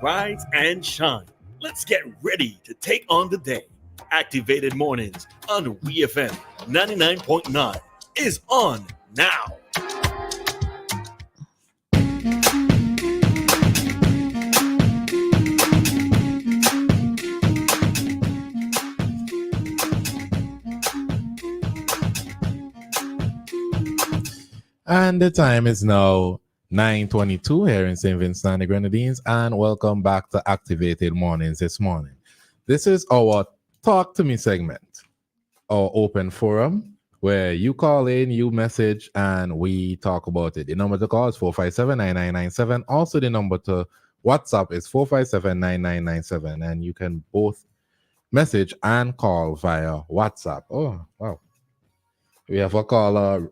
rise and shine. Let's get ready to take on the day. Activated Mornings on WEFM 99.9 is on now. And the time is now 9:22 here in St. Vincent and the Grenadines, and welcome back to Activated Mornings this morning. This is our Talk to Me segment, our open forum where you call in, you message, and we talk about it. The number to call is 457-9997. Also, the number to WhatsApp is 457-9997, and you can both message and call via WhatsApp. Oh, wow. We have a caller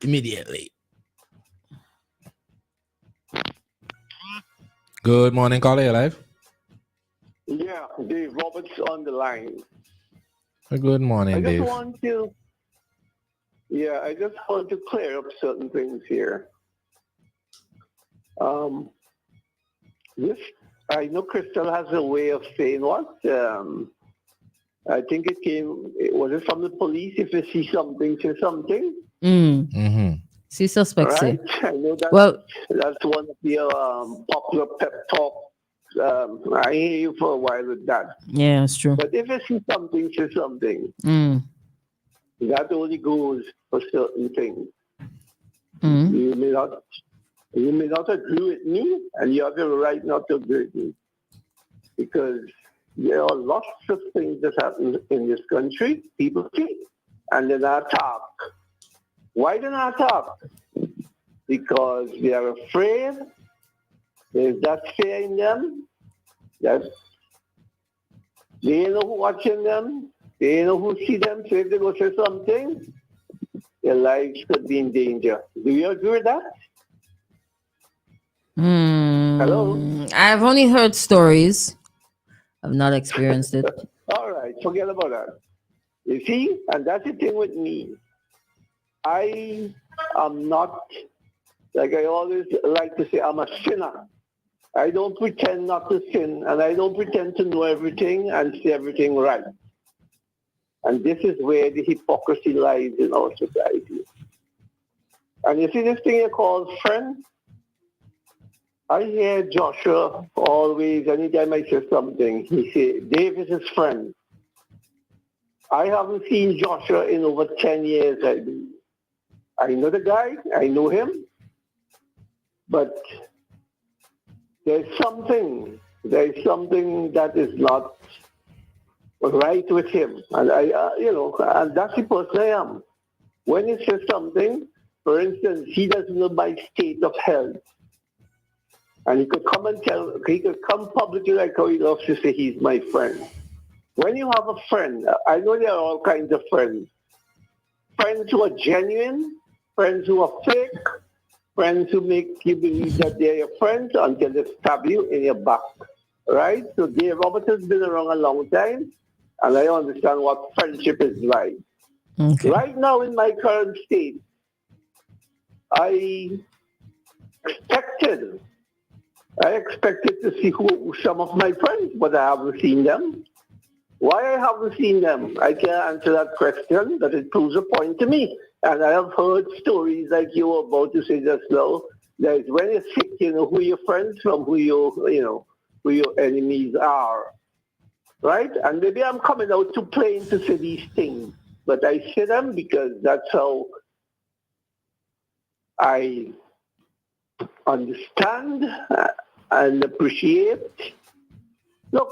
immediately. Good morning, caller. You live? Yeah, Dave Roberts on the line. Good morning, Dave. I just want to clear up certain things here. This, I know Christal has a way of saying what? I think was it from the police? If you see something, say something. See suspects. Right? I know that. Well, that's one of the popular pep talk. I hear you for a while with that. Yeah, it's true. But if you see something, say something. That only goes for certain things. You may not agree with me, and you have the right not to agree with me, because there are lots of things that happen in this country. People see, and then attack. Why do not talk? Because they are afraid. There's that fear in them. That they know who watching them. They know who see them. So if they go say something, their lives could be in danger. Do you agree with that? Hello? I've only heard stories. I've not experienced it. All right, forget about that. You see, and that's the thing with me. I am not, like I always like to say, I'm a sinner. I don't pretend not to sin, and I don't pretend to know everything and see everything right. And this is where the hypocrisy lies in our society. And you see this thing you call friend? I hear Joshua always, anytime I say something, he say, Dave is his friend. I haven't seen Joshua in over 10 years, I believe. I know the guy, I know him, but there's something that is not right with him. And and that's the person I am. When he says something, for instance, he doesn't know my state of health. And he could come publicly like how he loves to say he's my friend. When you have a friend, I know there are all kinds of friends. Friends who are genuine, friends who are fake, friends who make you believe that they're your friends until they stab you in your back, right? So Dave Roberts has been around a long time, and I understand what friendship is like. Okay. Right now in my current state, I expected to see some of my friends, but I haven't seen them. Why I haven't seen them, I can't answer that question, but it proves a point to me. And I have heard stories like you were about to say just now, that when you're sick, you know who your friends from, who your enemies are, right? And maybe I'm coming out too plain to say these things, but I say them because that's how I understand and appreciate. Look,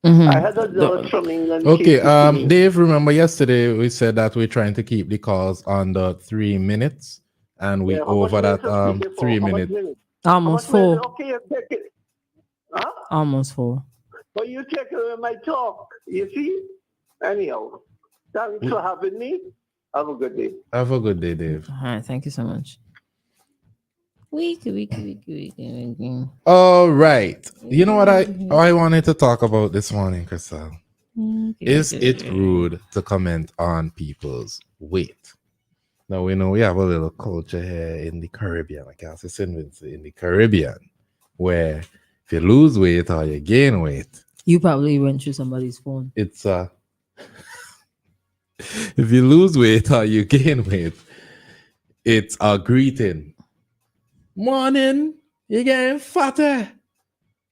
I had a nurse from England. Okay, Dave, remember yesterday we said that we're trying to keep the calls under 3 minutes, and we over that 3 minutes. Almost 4. Okay, you take it. Huh? Almost 4. But you take it with my talk, you see? Anyhow, thanks for having me. Have a good day. Have a good day, Dave. All right, thank you so much. Week. All right. You know what I wanted to talk about this morning, Christal? Is it rude to comment on people's weight? Now, we know we have a little culture here in the Caribbean, like I said, in the Caribbean, where If you lose weight or you gain weight, You probably went through somebody's phone. it's if you lose weight or you gain weight, it's a greeting. Morning, you getting fatter.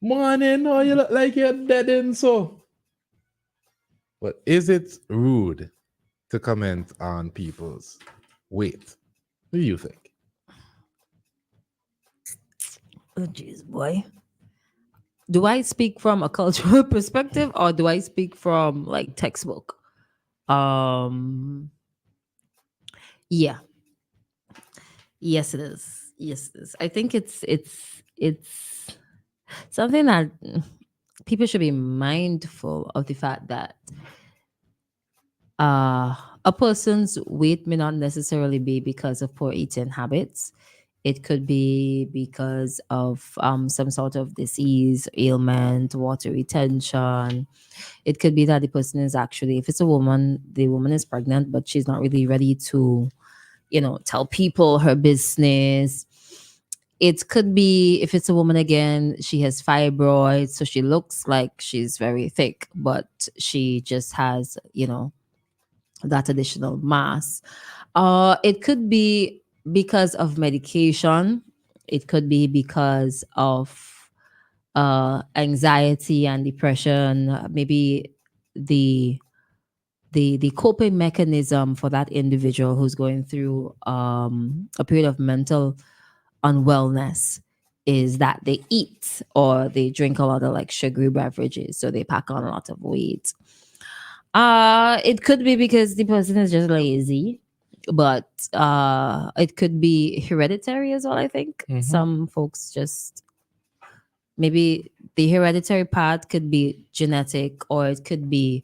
Morning, oh, you look like you're dead and so. But is it rude to comment on people's weight? What do you think? Oh, jeez, boy. Do I speak from a cultural perspective or do I speak from like textbook? Yeah. Yes, it is. Yes, it is. I think it's something that people should be mindful of the fact that a person's weight may not necessarily be because of poor eating habits. It could be because of some sort of disease, ailment, water retention. It could be that the person is actually, if it's a woman, the woman is pregnant, but she's not really ready to, tell people her business. It could be, if it's a woman again, she has fibroids, so she looks like she's very thick, but she just has, that additional mass. It could be because of medication. It could be because of anxiety and depression. Maybe the the coping mechanism for that individual who's going through a period of mental unwellness is that they eat or they drink a lot of like sugary beverages, so they pack on a lot of weight. It could be because the person is just lazy, but it could be hereditary as well. I think some folks just, maybe the hereditary part could be genetic or it could be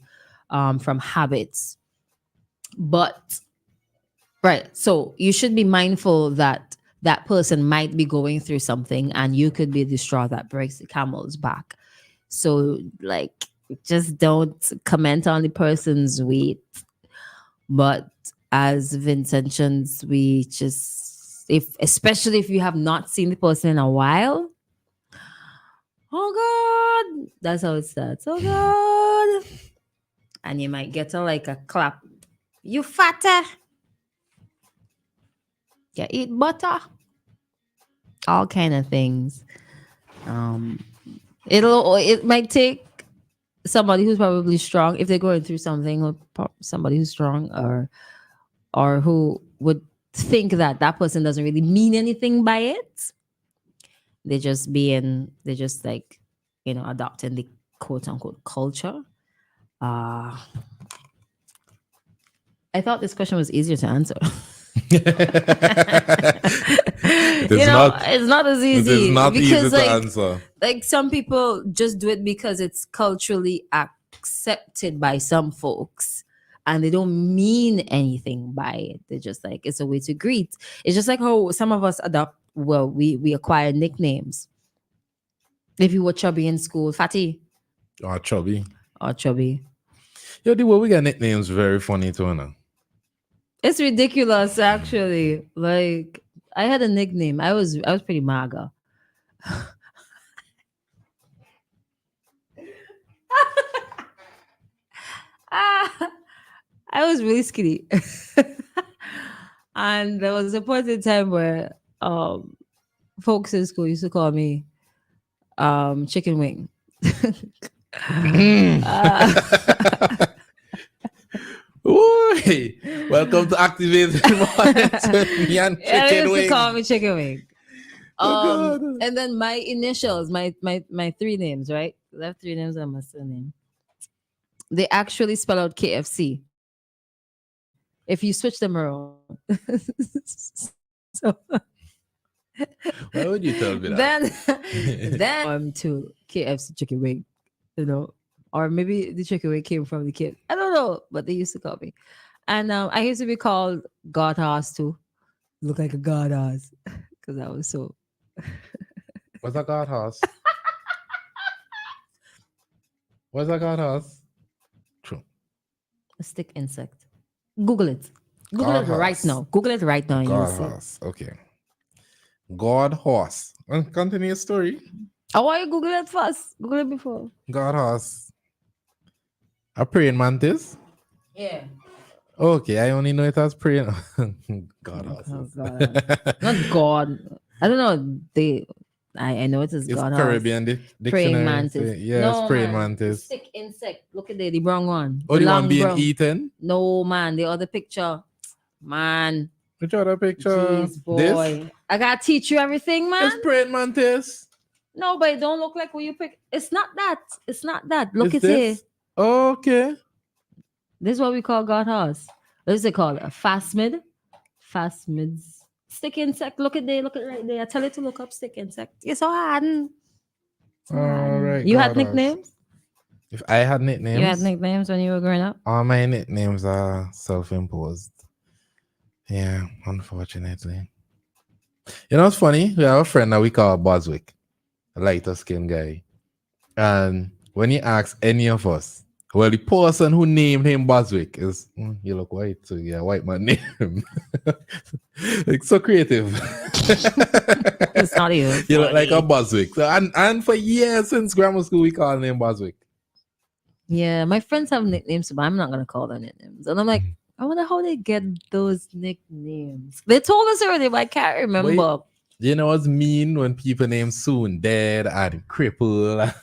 from habits. But right, so you should be mindful that that person might be going through something and you could be the straw that breaks the camel's back. So like, just don't comment on the person's weight. But as Vince mentions, we just, especially if you have not seen the person in a while, oh God, that's how it starts. Oh God. And you might get a clap. You fatter. You eat butter. All kind of things. It might take somebody who's probably strong, if they're going through something, or somebody who's strong or who would think that that person doesn't really mean anything by it. They're just like, adopting the quote unquote culture. I thought this question was easier to answer. It's not as easy. It is not because easy to answer. Like some people just do it because it's culturally accepted by some folks and they don't mean anything by it. They're just like, it's a way to greet. It's just like how some of us we acquire nicknames. If you were chubby in school, fatty Or chubby. or chubby. Yo, the way we got nicknames very funny too now. It's ridiculous, actually. Like, I had a nickname. I was pretty maga. I was really skinny. And there was a point in time where folks in school used to call me chicken wing. Ooh, welcome to Activated Mornings with me and Yeah, they Chicken used Wing. to call me chicken wing. Oh, God. And then my initials, my three names, right? I have three names and my surname. They actually spell out KFC. If you switch them around. So Why would you tell me that? then to KFC chicken wing, or maybe the chicken wing came from the kid. I don't know, but they used to call me. And I used to be called God Horse too. Look like a God Horse because I was so. What's a god horse? What's a god horse? True. A stick insect. Google it. Google God it right horse. now. Google it right now. And you'll God see. horse. Okay. God horse. Well, continue your story. Oh, why you Google it first? Google it before. God horse. A praying mantis? Yeah. Okay, I only know it as praying. God Oh horses. God. Not God. I don't know. I know it is It's God horse. Caribbean Praying dictionary. mantis. Yeah, it's No praying man. The mantis. stick insect. Look at the brown one. Oh, The the one long being brown. eaten? No man. The other picture. Man. Which other picture? Jeez, This? boy. I gotta teach you everything, man. It's praying mantis. No, but it don't look like what you pick. It's not that. It's not that. Look Is at it. this? Okay. This is what we call God horse. What is it called? A phasmid? Phasmids. Stick insect. Look at it right there. I tell it to look up stick insect. It's so hard. All right. You had God horse. nicknames? If I had nicknames, You had nicknames when you were growing up? all my nicknames are self-imposed. Yeah, unfortunately. You know what's funny? We have a friend that we call Boswick, a lighter skinned guy. And when he asks any of us, well, the person who named him Boswick is, you look white, so yeah, white man name him. Like, so creative. It's not you. You look like a Boswick. So, and for years since grammar school, we call him Boswick. Yeah, my friends have nicknames, but I'm not gonna call them nicknames. And I'm like, I wonder how they get those nicknames. They told us already, but I can't remember. You know what's mean when people name soon dead and cripple?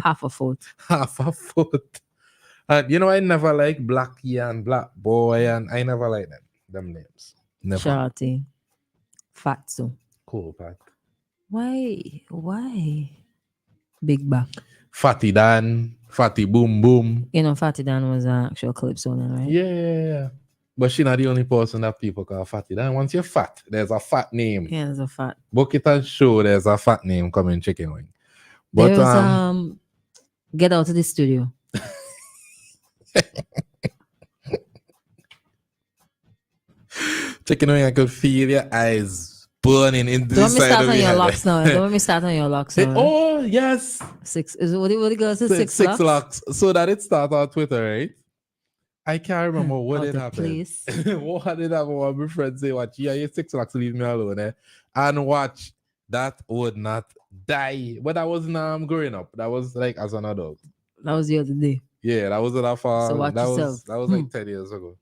Half a foot. Half a foot. And you know, I never like Blackie and Black Boy, and I never like them names. Never. Shorty. Fatso. Cool, Pat. Why? Big back. Fatty Dan, Fatty Boom Boom. You know, Fatty Dan was an actual calypso, right? Yeah. But she's not the only person that people call Fatty Dan. Once you're fat, there's a fat name. Yeah, there's a fat. Book it and show there's a fat name coming chicken wing. But there's get out of the studio. Chicken wing, I could feel your eyes burning in the Don't let me side start of on your your head. locks now. Don't let me start on your locks now. Oh, yes. 6 is what the girl said, six Six locks. locks. So that it started on Twitter, right? I can't remember what Out did of happen. place. What did happen? One of my friends say, watch, yeah, you 6 locks, leave me alone. And watch, that would not die. But that was growing up. That was like as an adult. That was the other day. Yeah, that wasn't that far. So watch that yourself. was like 10 years ago.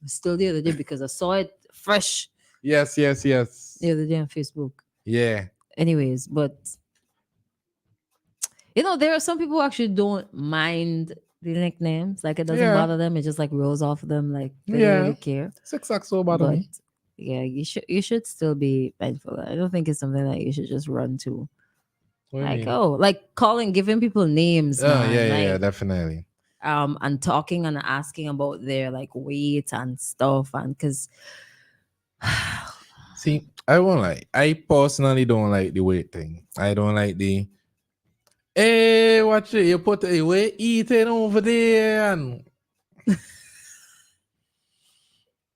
Still the other day because I saw it fresh Yes. the other day on Facebook. Yeah. Anyways, but you know, there are some people who actually don't mind the nicknames. Like, it doesn't bother them. It just like rolls off of them. Like, they don't really care. 6 locks so bad But me. yeah, you should still be mindful. I don't think it's something that you should just run to. What do you Like, mean? like giving people names. Oh, man. yeah, Like, definitely. and talking and asking about their like weight and stuff, and because See, I won't lie. I personally don't like the weight thing. I don't like the hey, watch it. You put a weight eating over there, and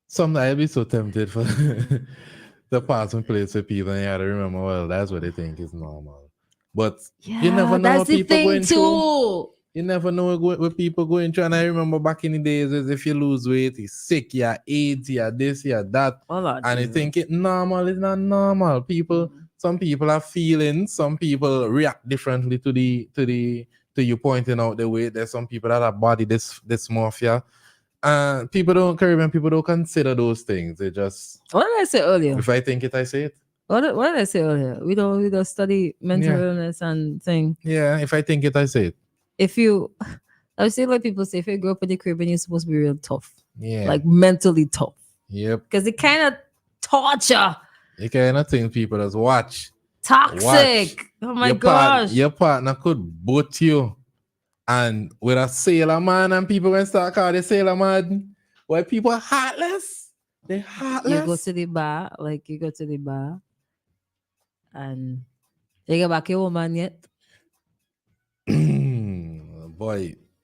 sometimes I'll be so tempted for the pass and place with people, and you gotta remember, well, that's what they think is normal. But you never know that's what the people thing going through. too. You never know what people going through. And I remember back in the days, is if you lose weight, you're sick, you're AIDS, you're this, you're that. Oh, Lord And you Jesus. think it normal, it's not normal. Some people have feelings, some people react differently to you pointing out the weight. There's some people that have body dysmorphia. People don't Caribbean people don't consider those things. They just, What did I say earlier? if I think it, I say it. What did I say earlier? We don't study mental illness and thing. Yeah, if I think it, I say it. If you, I would say, like people say, if you grow up in the Caribbean, you're supposed to be real tough. Yeah. Like mentally tough. Yep. Because it kind of torture. You cannot think people just watch. Toxic. Oh my gosh. Your partner could boot you. And with a sailor man, and people when start calling the sailor man, why people are heartless? They're heartless. You go to the bar, and you get back your woman yet?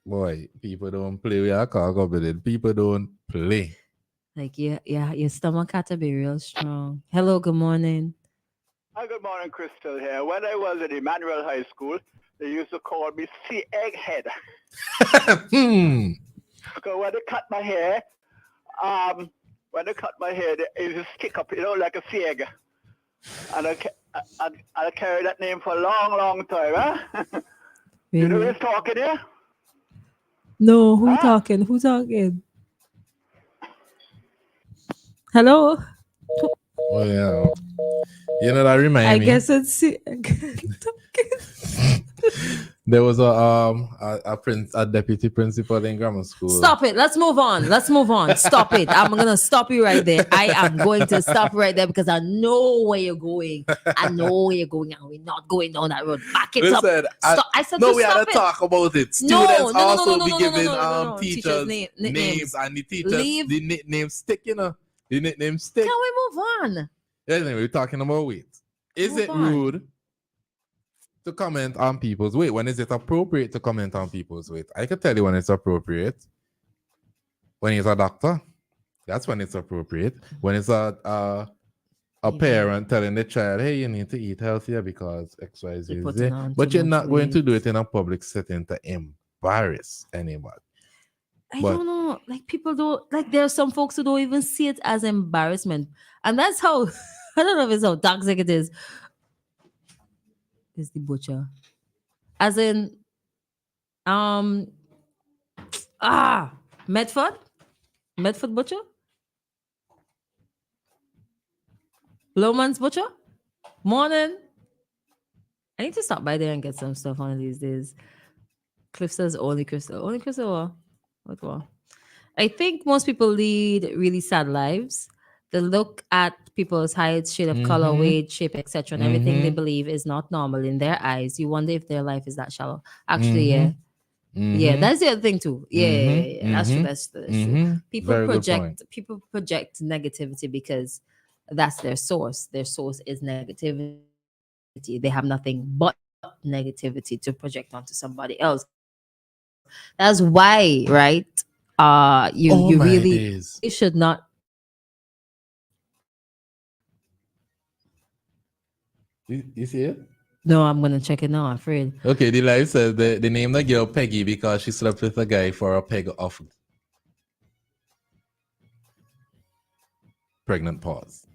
boy, people don't play with your cargo, but people don't play. Like, your stomach had to be real strong. Hello, good morning. Hi, good morning, Christal here. When I was at Emmanuel High School, they used to call me Sea Egghead. Because when they cut my hair, they used to stick up, like a sea egg. And I'll carry that name for a long, long time, huh? You know Really? who's talking here? No, who Huh? talking? Who talking? Hello? Oh yeah. You know that I remind me. guess it's There was a deputy principal in grammar school. Stop it. Let's move on. Let's move on. Stop it. I'm gonna stop you right there. I am going to stop right there because I know where you're going. I know where you're going, and we're not going down that road. Back it up. Listen, Stop. I said no, just we had stop to it. talk about it. No, Students no, no, no, also no, be no, no, giving no, no, no. teachers Nicknames. names, and the teachers Leave. the nickname stick, you know. The nickname stick. Can we move on? Anyway, we're talking about weight. Is Move it on. rude to comment on people's weight? When is it appropriate to comment on people's weight? I can tell you when it's appropriate. When he's a doctor, that's when it's appropriate. When it's a parent telling the child, hey, you need to eat healthier because XYZ You're is putting there. on But too you're much not going to do weight. it in a public setting to embarrass anybody. I But- don't know. Like people don't like. There are some folks who don't even see it as embarrassment, and that's how I don't know if it's how toxic it is. Is the butcher, as in, Medford butcher, Lowman's butcher. Morning. I need to stop by there and get some stuff one of these days. Cliff says only Christal. Only Christal. What? I think most people lead really sad lives. They look at people's height, shade of color, Mhm. weight, shape, etc., and everything they Mhm. believe is not normal in their eyes. You wonder if their life is that shallow. Actually, yeah. Mhm. Yeah, that's the other thing too. Yeah, Mhm. yeah. That's true. Mhm. That's true. Mhm. People Very good point. project negativity because that's their source. Their source is negativity. They have nothing but negativity to project onto somebody else. That's why, right? You Oh you my really days. should not. You see it? No, I'm gonna check it now. I'm afraid. Okay, the live says they named the girl Peggy because she slept with a guy for a peg of pregnant pause.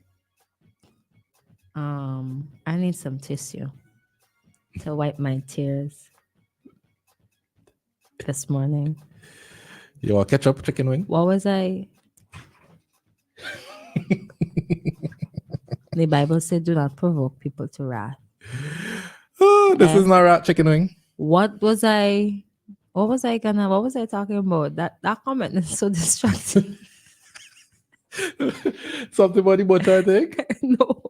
I need some tissue to wipe my tears this morning. You want ketchup chicken wing? What was I? The Bible said, "Do not provoke people to wrath." Oh, this Okay. is not rat chicken wing. What was I? What was I talking about? That comment is so distracting. Something about the butcher, I think. No.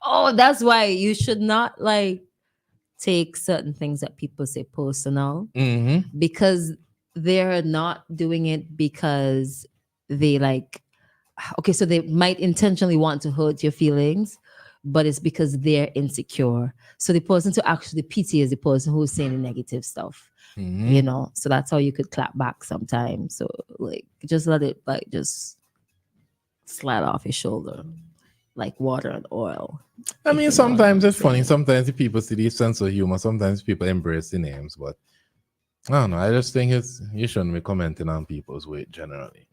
Oh, that's why you should not like take certain things that people say personal Mm-hmm. because they're not doing it because they like okay, so they might intentionally want to hurt your feelings, but it's because they're insecure. So the person to actually pity is the person who's saying the negative stuff. Mm-hmm. You know, so that's how you could clap back sometimes. So like just let it like just slide off your shoulder like water and oil. I mean, If you know what sometimes I'm it's funny. saying. Sometimes the people see the sense of humor. Sometimes people embrace the names, but I don't know. I just think you shouldn't be commenting on people's weight generally.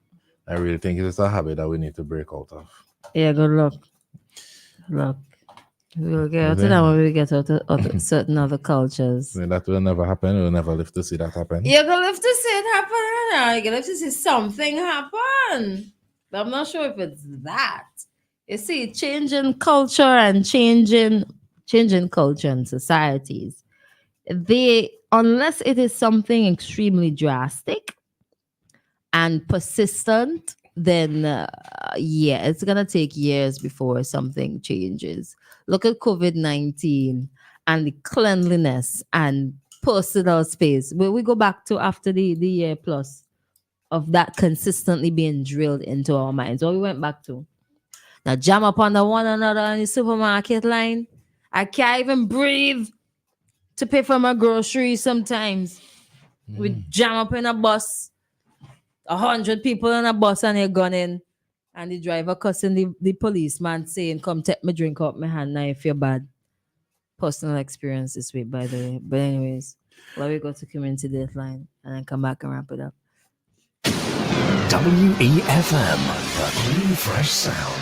I really think it's a habit that we need to break out of. Yeah, good luck. Good luck. We'll get out of Yeah. that when we get out of certain other cultures. I mean, that will never happen. We'll never live to see that happen. You're gonna live to see it happen. You're gonna live to see something happen. But I'm not sure if it's that. You see, changing culture and changing culture and societies. They unless it is something extremely drastic and persistent, then yeah, it's gonna take years before something changes. Look at COVID-19 and the cleanliness and personal space. Where we go back to after the year plus of that consistently being drilled into our minds. What we went back to. Now jam up on the one another in the supermarket line. I can't even breathe to pay for my groceries sometimes. We jam up in a bus. 100 people in a bus and you're gunning. And the driver cussing the policeman saying, come take my drink out my hand now if you're bad. Personal experience this week, by the way. But anyways, let me go to community deadline and then come back and wrap it up. WEFM, the Clean Fresh Sound.